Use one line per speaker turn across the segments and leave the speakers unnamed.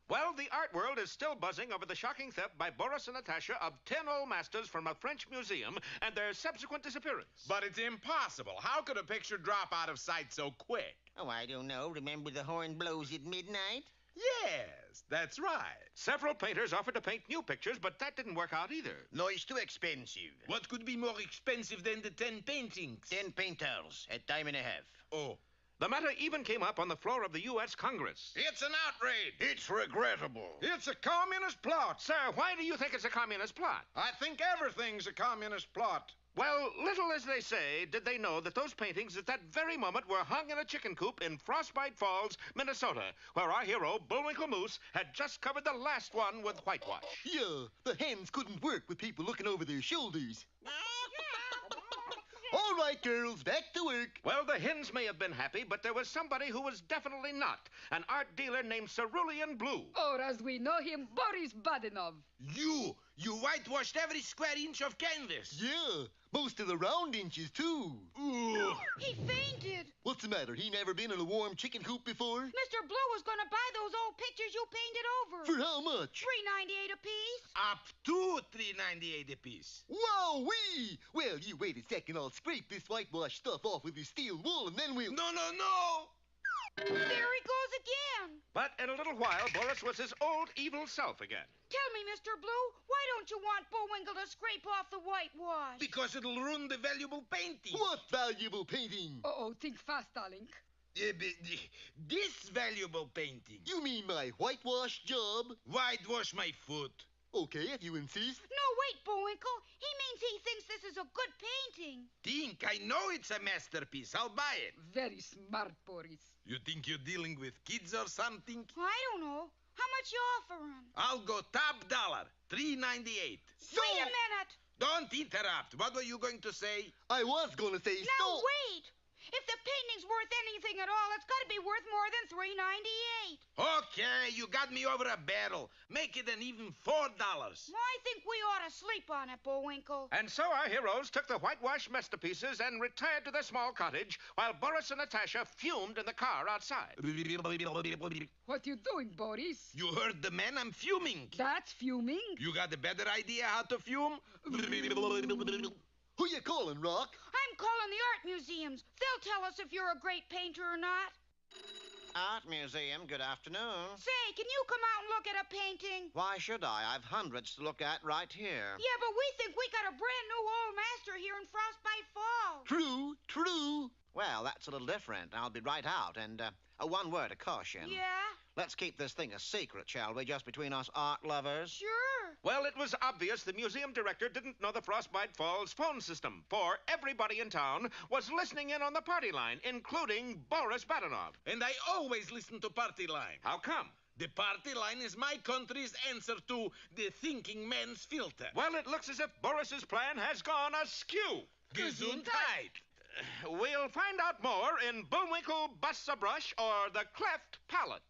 Well, the art world is still buzzing over the shocking theft by Boris and Natasha of 10 old masters from a French museum and their subsequent disappearance.
But it's impossible. How could a picture drop out of sight so quick?
Oh, I don't know. Remember the horn blows at midnight?
Yes, that's right.
Several painters offered to paint new pictures, but that didn't work out either.
No, it's too expensive.
What could be more expensive than the 10 paintings?
10 painters at time and a half.
Oh.
The matter even came up on the floor of the U.S. Congress.
It's an outrage.
It's regrettable.
It's a communist plot.
Sir, why do you think it's a communist plot?
I think everything's a communist plot.
Well, little as they say, did they know that those paintings at that very moment were hung in a chicken coop in Frostbite Falls, Minnesota, where our hero, Bullwinkle Moose, had just covered the last one with whitewash.
Yeah, the hens couldn't work with people looking over their shoulders. All right, girls, back to work.
Well, the hens may have been happy, but there was somebody who was definitely not. An art dealer named Cerulean Blue.
Or as we know him, Boris Badenov.
You whitewashed every square inch of canvas.
Yeah, most of the round inches, too.
Ooh.
He fainted.
What's the matter? He never been in a warm chicken coop before?
Mr. Blue was going to buy those old pictures you painted over.
For how much?
$3.98 apiece.
Up to $3.98 apiece.
Whoa-wee! Well, you wait a second. I'll scrape this whitewash stuff off with this steel wool, and then we'll...
No!
There he goes again.
But in a little while, Boris was his old evil self again.
Tell me, Mr. Blue, why don't you want Bullwinkle to scrape off the whitewash?
Because it'll ruin the valuable painting.
What valuable painting?
Uh-oh, think fast, darling.
This valuable painting.
You mean my whitewash job?
Whitewash my foot.
Okay, if you insist.
No, wait, Bullwinkle. He means he thinks this is a good painting.
I know it's a masterpiece. I'll buy it.
Very smart, Boris.
You think you're dealing with kids or something?
I don't know. How much you offering?
I'll go top dollar. $3.98.
So... Wait a minute.
Don't interrupt. What were you going to say?
I was going to say
Now, wait. If the painting's worth anything at all, it's got to be worth more than $3.98.
Okay, you got me over a barrel. Make it an even $4.
Well, I think we ought to sleep on it, Bullwinkle.
And so our heroes took the whitewash masterpieces and retired to their small cottage, while Boris and Natasha fumed in the car outside.
What you doing, Boris?
You heard the man? I'm fuming.
That's fuming?
You got a better idea how to fume?
Who you calling, Rock?
I'm calling the art museums. They'll tell us if you're a great painter or not.
Art museum, good afternoon.
Say, can you come out and look at a painting?
Why should I? I've hundreds to look at right here.
Yeah, but we think we got a brand new old master here in Frostbite Falls.
True.
Well, that's a little different. I'll be right out. And one word of caution.
Yeah?
Let's keep this thing a secret, shall we? Just between us art lovers.
Sure.
Well, it was obvious the museum director didn't know the Frostbite Falls phone system, for everybody in town was listening in on the party line, including Boris Badenov.
And I always listen to party line.
How come?
The party line is my country's answer to the thinking man's filter.
Well, it looks as if Boris's plan has gone askew.
Gesundheit.
We'll find out more in Bullwinkle Busts a Brush or The Cleft Palate.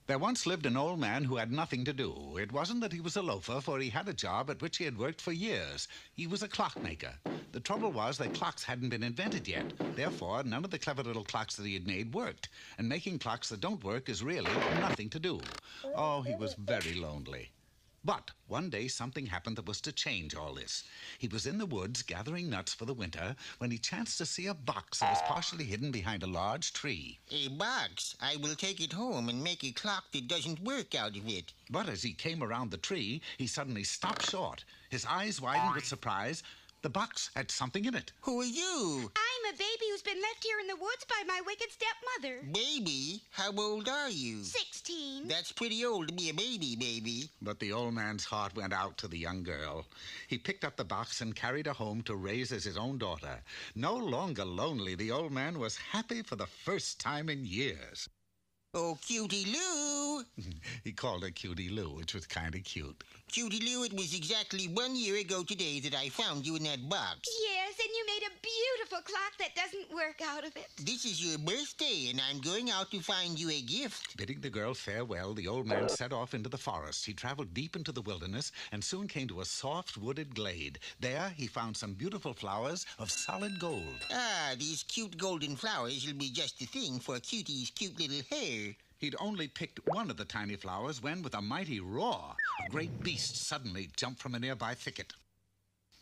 There once lived an old man who had nothing to do. It wasn't that he was a loafer, for he had a job at which he had worked for years. He was a clockmaker. The trouble was that clocks hadn't been invented yet. Therefore, none of the clever little clocks that he had made worked. And making clocks that don't work is really nothing to do. Oh, he was very lonely. But one day something happened that was to change all this. He was in the woods gathering nuts for the winter when he chanced to see a box that was partially hidden behind a large tree.
A box? I will take it home and make a clock that doesn't work out of it.
But as he came around the tree, he suddenly stopped short. His eyes widened with surprise. The box had something in it.
Who are you?
I'm a baby who's been been left here in the woods by my wicked stepmother.
Baby, how old are you?
16.
That's pretty old to be a baby.
But the old man's heart went out to the young girl. He picked up the box and carried her home to raise as his own daughter. No longer lonely, the old man was happy for the first time in years.
Oh, Cutie Lou.
He called her Cutie Lou, which was kind of cute.
Cutie Lou, it was exactly 1 year ago today that I found you in that box.
Yes, and you made a beautiful clock that doesn't work out of it.
This is your birthday, and I'm going out to find you a gift.
Bidding the girl farewell, the old man set off into the forest. He traveled deep into the wilderness and soon came to a soft wooded glade. There he found some beautiful flowers of solid gold.
Ah, these cute golden flowers will be just the thing for Cutie's cute little hair.
He'd only picked one of the tiny flowers when, with a mighty roar, a great beast suddenly jumped from a nearby thicket.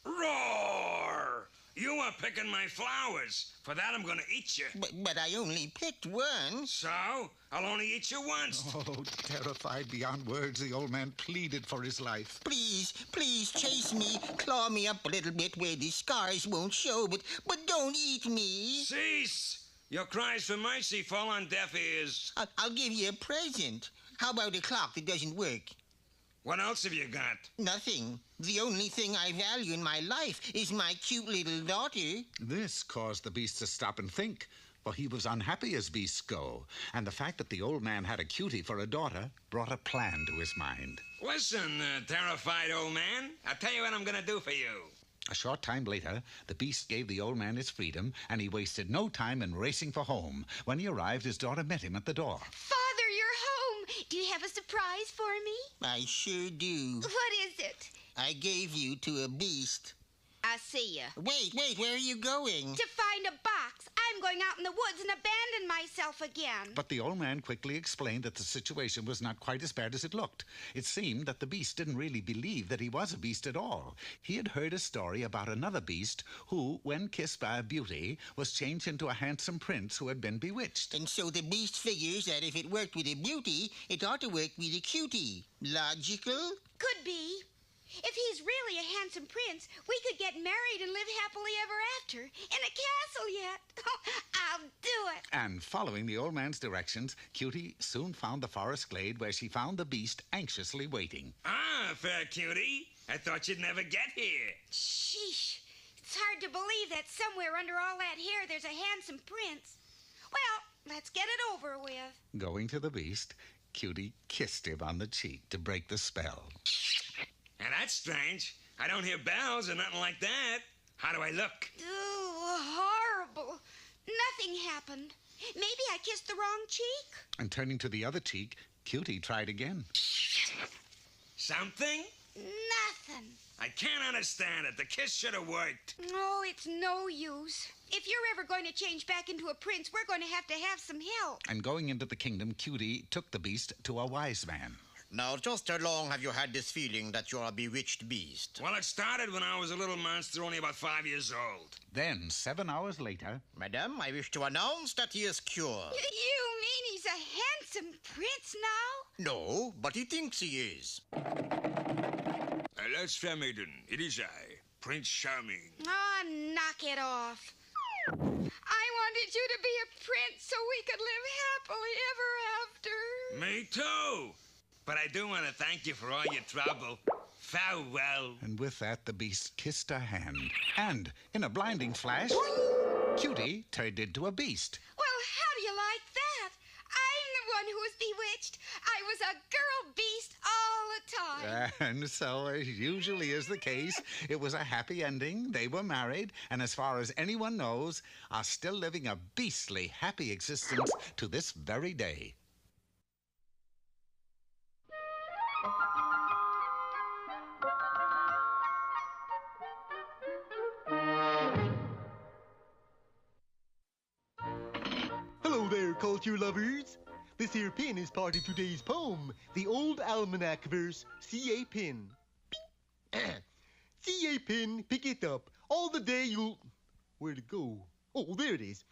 Roar! You are picking my flowers. For that, I'm going to eat you.
But I only picked one.
So, I'll only eat you once.
Oh, terrified beyond words, the old man pleaded for his life.
Please chase me. Claw me up a little bit where the scars won't show, but don't eat me.
Cease! Your cries for mercy fall on deaf ears.
I'll give you a present. How about a clock that doesn't work?
What else have you got?
Nothing. The only thing I value in my life is my cute little daughter.
This caused the beast to stop and think, for he was unhappy as beasts go, and the fact that the old man had a cutie for a daughter brought a plan to his mind.
Listen, terrified old man. I'll tell you what I'm going to do for you.
A short time later, the beast gave the old man his freedom, and he wasted no time in racing for home. When he arrived, his daughter met him at the door.
Father, you're home. Do you have a surprise for me?
I sure do.
What is it?
I gave you to a beast.
I see ya.
Wait, where are you going?
To find a box. I'm going out in the woods and abandon myself again.
But the old man quickly explained that the situation was not quite as bad as it looked. It seemed that the beast didn't really believe that he was a beast at all. He had heard a story about another beast who, when kissed by a beauty, was changed into a handsome prince who had been bewitched.
And so the beast figures that if it worked with a beauty, it ought to work with a cutie. Logical?
Could be. If he's really a handsome prince, we could get married and live happily ever after. In a castle yet. I'll do it.
And following the old man's directions, Cutie soon found the forest glade where she found the beast anxiously waiting.
Ah, fair cutie. I thought you'd never get here.
Sheesh. It's hard to believe that somewhere under all that hair there's a handsome prince. Well, let's get it over with.
Going to the beast, Cutie kissed him on the cheek to break the spell.
And that's strange. I don't hear bells or nothing like that. How do I look?
Ooh, horrible. Nothing happened. Maybe I kissed the wrong cheek.
And turning to the other cheek, Cutie tried again.
Something?
Nothing.
I can't understand it. The kiss should have worked.
Oh, it's no use. If you're ever going to change back into a prince, we're going to have some help.
And going into the kingdom, Cutie took the beast to a wise man.
Now, just how long have you had this feeling that you're a bewitched beast?
Well, it started when I was a little monster, only about 5 years old.
Then, 7 hours later...
Madam, I wish to announce that he is cured.
You mean he's a handsome prince now?
No, but he thinks he is.
Alas, fair maiden, it is I, Prince Charming.
Oh, knock it off. I wanted you to be a prince so we could live happily ever after.
Me too. But I do want to thank you for all your trouble. Farewell.
And with that, the beast kissed her hand. And, in a blinding flash, Cutie turned into a beast.
Well, how do you like that? I'm the one who was bewitched. I was a girl beast all the time.
And so, as usually is the case, it was a happy ending. They were married, and as far as anyone knows, are still living a beastly happy existence to this very day.
Hello there, culture lovers. This here pin is part of today's poem, The Old Almanac verse, C.A. Pin. C.A. Pin, pick it up. All the day you'll... Where'd it go? Oh, there it is.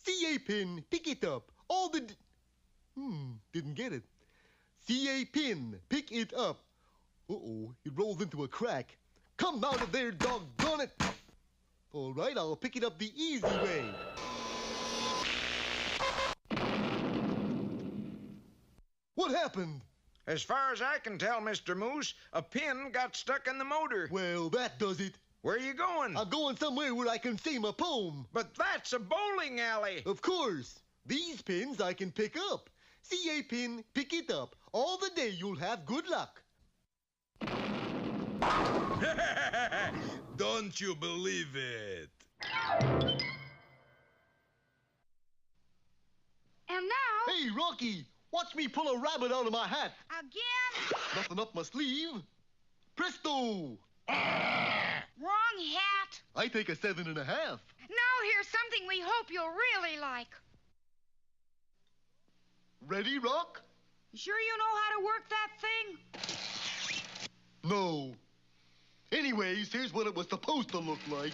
C.A. Pin, pick it up. All the... Didn't get it. C.A. Pin, pick it up. Uh-oh, it rolled into a crack. Come out of there, doggone it! All right, I'll pick it up the easy way. What happened?
As far as I can tell, Mr. Moose, a pin got stuck in the motor.
Well, that does it.
Where are you going?
I'm going somewhere where I can say my poem.
But that's a bowling alley.
Of course. These pins I can pick up. See a pin, pick it up. All the day you'll have good luck.
Don't you believe it?
And now...
Hey, Rocky, watch me pull a rabbit out of my hat.
Again?
Nothing up my sleeve. Presto!
Wrong hat.
I take a 7.5.
Now here's something we hope you'll really like.
Ready, Rock?
Sure you know how to work that thing?
No. Anyways, here's what it was supposed to look like.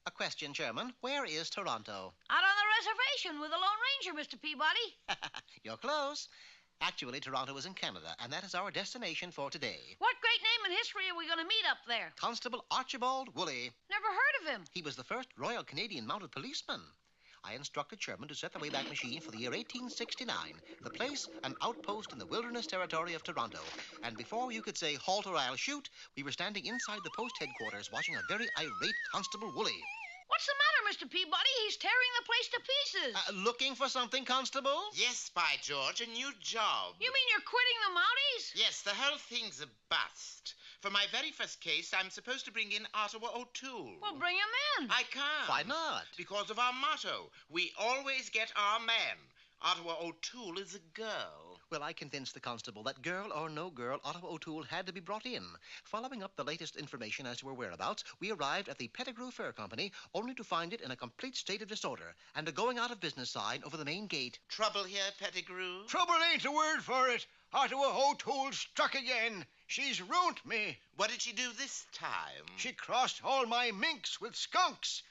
A question, Chairman. Where is Toronto?
Out on the reservation with the Lone Ranger, Mr. Peabody.
You're close. Actually, Toronto is in Canada, and that is our destination for today.
What great name and history are we going to meet up there?
Constable Archibald Woolley.
Never heard of him.
He was the first Royal Canadian Mounted Policeman. I instructed Sherman to set the Wayback Machine for the year 1869. The place, an outpost in the wilderness territory of Toronto. And before you could say, halt or I'll shoot, we were standing inside the post headquarters watching a very irate Constable Woolley.
What's the matter, Mr. Peabody? He's tearing the place to pieces.
Looking for something, Constable?
Yes, by George, a new job.
You mean you're quitting the Mounties?
Yes, the whole thing's a bust. For my very first case, I'm supposed to bring in Ottawa O'Toole.
Well, bring him in.
I can't.
Why not?
Because of our motto. We always get our man. Ottawa O'Toole is a girl.
Well, I convinced the constable that girl or no girl, Ottawa O'Toole had to be brought in. Following up the latest information as to her whereabouts, we arrived at the Pettigrew Fur Company, only to find it in a complete state of disorder, and a going out of business sign over the main gate.
Trouble here, Pettigrew?
Trouble ain't a word for it. Ottawa O'Toole struck again. She's ruined me.
What did she do this time?
She crossed all my minks with skunks.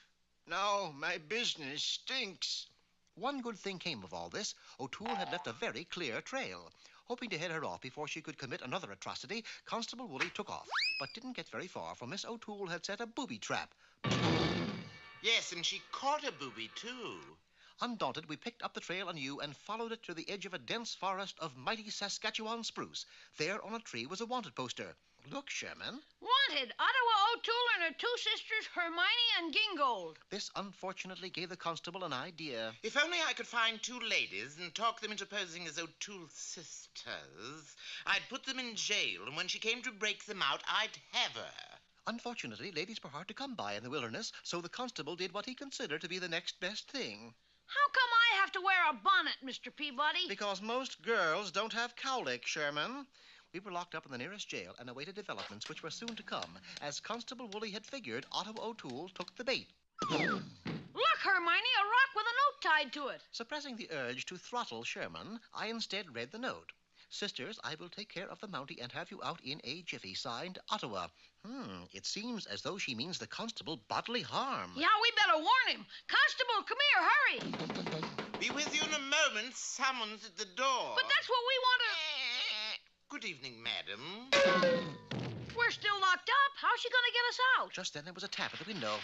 Now my business stinks.
One good thing came of all this. O'Toole had left a very clear trail. Hoping to head her off before she could commit another atrocity, Constable Woolley took off, but didn't get very far, for Miss O'Toole had set a booby trap.
Yes, and she caught a booby, too.
Undaunted, we picked up the trail anew and followed it to the edge of a dense forest of mighty Saskatchewan spruce. There on a tree was a wanted poster. Look, Sherman.
Wanted, Ottawa O'Toole and her two sisters, Hermione and Gingold.
This unfortunately gave the constable an idea.
If only I could find two ladies and talk them into posing as O'Toole's sisters, I'd put them in jail, and when she came to break them out, I'd have her.
Unfortunately, ladies were hard to come by in the wilderness, so the constable did what he considered to be the next best thing.
How come I have to wear a bonnet, Mr. Peabody?
Because most girls don't have cowlick, Sherman. We were locked up in the nearest jail and awaited developments which were soon to come. As Constable Woolley had figured, Ottawa O'Toole took the bait.
Look, Hermione, a rock with a note tied to it.
Suppressing the urge to throttle Sherman, I instead read the note. Sisters, I will take care of the Mountie and have you out in a jiffy. Signed, Ottawa. It seems as though she means the constable bodily harm.
Yeah, we better warn him. Constable, come here, hurry.
Be with you in a moment. Someone's at the door.
But that's what we want to...
Good evening, madam.
We're still locked up. How's she going to get us out?
Just then there was a tap at the window.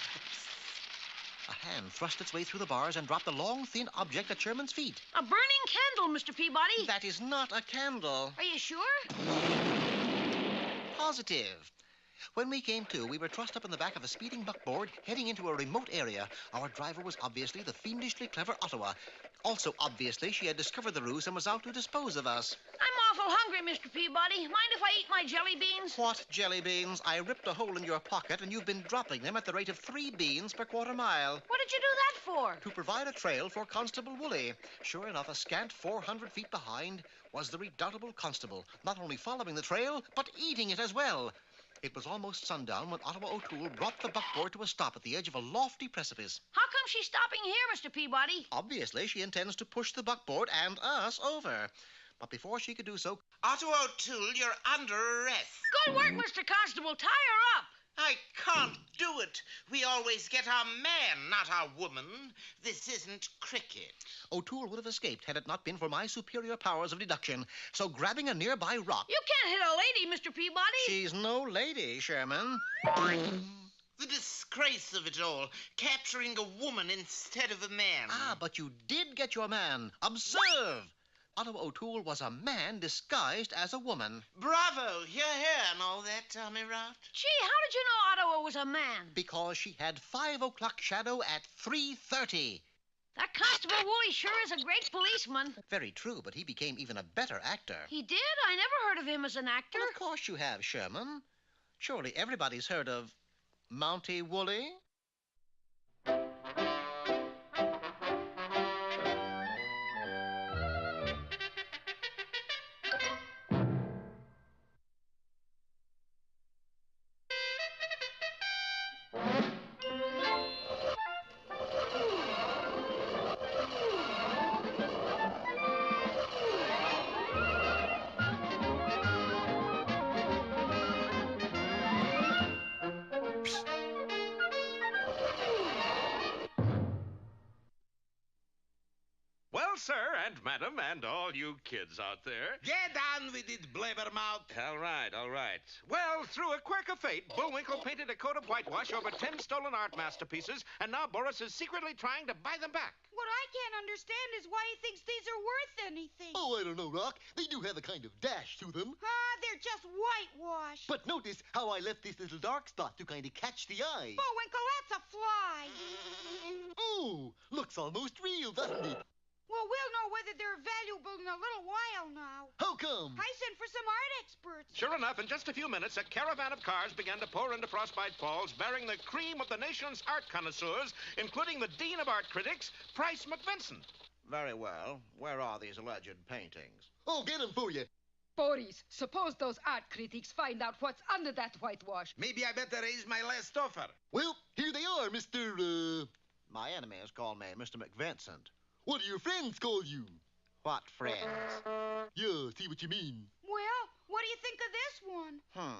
A hand thrust its way through the bars and dropped a long, thin object at Sherman's feet.
A burning candle, Mr. Peabody.
That is not a candle.
Are you sure?
Positive. When we came to, we were trussed up in the back of a speeding buckboard, heading into a remote area. Our driver was obviously the fiendishly clever Ottawa. Also, obviously, she had discovered the ruse and was out to dispose of us.
I'm awful hungry, Mr. Peabody. Mind if I eat my jelly beans?
What jelly beans? I ripped a hole in your pocket, and you've been dropping them at the rate of 3 beans per quarter mile.
What did you do that for?
To provide a trail for Constable Woolley. Sure enough, a scant 400 feet behind was the redoubtable constable, not only following the trail, but eating it as well. It was almost sundown when Ottawa O'Toole brought the buckboard to a stop at the edge of a lofty precipice.
How come she's stopping here, Mr. Peabody?
Obviously, she intends to push the buckboard and us over. But before she could do so...
Otto O'Toole, you're under arrest.
Good work, Mr. Constable. Tie her up.
I can't do it. We always get our man, not our woman. This isn't cricket.
O'Toole would have escaped had it not been for my superior powers of deduction. So grabbing a nearby rock...
You can't hit a lady, Mr. Peabody.
She's no lady, Sherman.
The disgrace of it all, capturing a woman instead of a man.
Ah, but you did get your man. Observe! Otto O'Toole was a man disguised as a woman.
Bravo! Hear, hear, and all that, Tommy Rot.
Gee, how did you know Otto was a man?
Because she had 5 o'clock shadow at 3:30.
That Constable Woolley sure is a great policeman.
Very true, but he became even a better actor.
He did? I never heard of him as an actor.
Well, of course you have, Sherman. Surely everybody's heard of Mountie Woolley?
Well, sir and madam, and all you kids out there.
Get on with it, blabbermouth.
All right, all right. Well, through a quirk of fate, Bullwinkle painted a coat of whitewash over 10 stolen art masterpieces, and now Boris is secretly trying to buy them back.
What I can't understand is why he thinks these are worth anything.
Oh, I don't know, Rock. They do have a kind of dash to them.
They're just whitewash.
But notice how I left this little dark spot to kind of catch the eye.
Bullwinkle, that's a fly.
Oh, looks almost real, doesn't it?
Well, we'll know whether they're valuable in a little while now.
How come?
I sent for some art experts.
Sure enough, in just a few minutes, a caravan of cars began to pour into Frostbite Falls, bearing the cream of the nation's art connoisseurs, including the Dean of Art Critics, Price McVincent.
Very well. Where are these alleged paintings?
I'll get them for you.
Boris, suppose those art critics find out what's under that whitewash.
Maybe I better raise my last offer.
Well, here they are, Mr.
My enemies call me Mr. McVincent.
What do your friends call you?
What friends?
Yeah, see what you mean.
Well, what do you think of this one?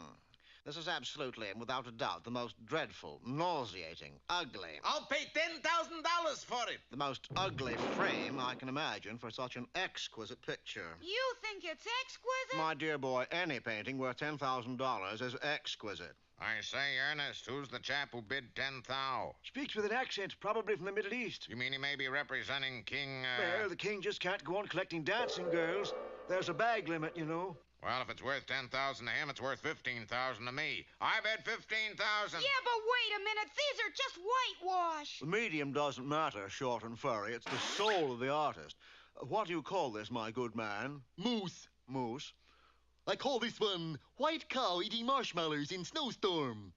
This is absolutely and without a doubt the most dreadful, nauseating, ugly...
I'll pay $10,000 for it.
The most ugly frame I can imagine for such an exquisite picture.
You think it's exquisite?
My dear boy, any painting worth $10,000 is exquisite.
I say, Ernest, who's the chap who bid 10,000?
Speaks with an accent, probably from the Middle East.
You mean he may be representing King,
Well, the king just can't go on collecting dancing girls. There's a bag limit, you know.
Well, if it's worth 10,000 to him, it's worth 15,000 to me. I bet 15,000.
Yeah, but wait a minute. These are just whitewash.
The medium doesn't matter, short and furry. It's the soul of the artist. What do you call this, my good man?
Moose.
Moose?
I call this one White Cow Eating Marshmallows in Snowstorm.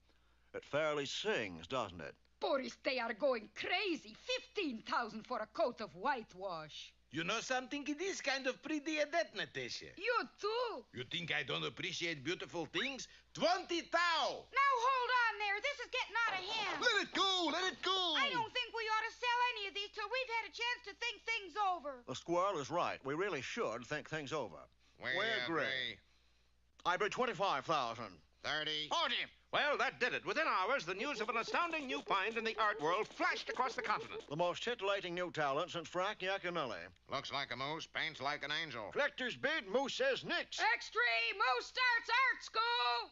It fairly sings, doesn't it?
Boris, they are going crazy. 15,000 for a coat of whitewash.
You know something? It is kind of pretty at that, Natasha.
You too.
You think I don't appreciate beautiful things? 20,000.
Now hold on there. This is getting out of hand.
Let it go! Let it go!
I don't think we ought to sell any of these till we've had a chance to think things over.
The squirrel is right. We really should think things over.
We
agree. I bid 25,000.
30.
40. Well, that did it. Within hours, the news of an astounding new find in the art world flashed across the continent.
The most titillating new talent since Frank Yaconelli.
Looks like a moose, paints like an angel.
Collector's bid, Moose says nix.
Extreme! Moose starts art school!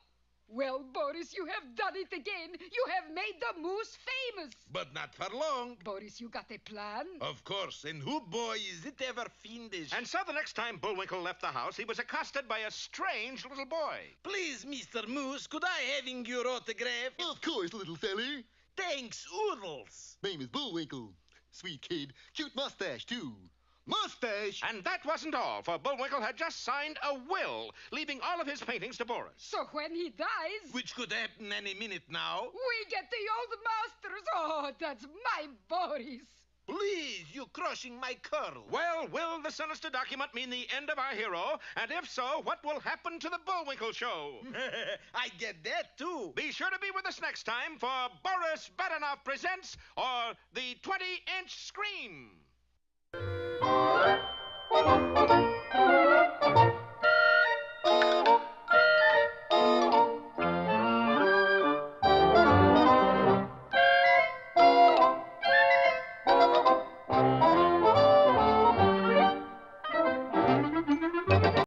Well, Boris, you have done it again. You have made the moose famous.
But not for long.
Boris, you got a plan?
Of course, and who, boy, is it ever fiendish?
And so the next time Bullwinkle left the house, he was accosted by a strange little boy.
Please, Mr. Moose, could I having your autograph?
Of course, little feller.
Thanks, oodles.
Name is Bullwinkle. Sweet kid. Cute mustache, too. Mustache!
And that wasn't all, for Bullwinkle had just signed a will, leaving all of his paintings to Boris.
So when he dies...
Which could happen any minute now.
We get the old masters. Oh, that's my Boris.
Please, you're crushing my curl.
Well, will the sinister document mean the end of our hero? And if so, what will happen to the Bullwinkle show?
I get that, too.
Be sure to be with us next time for Boris Badenoff Presents, or the 20-Inch Scream.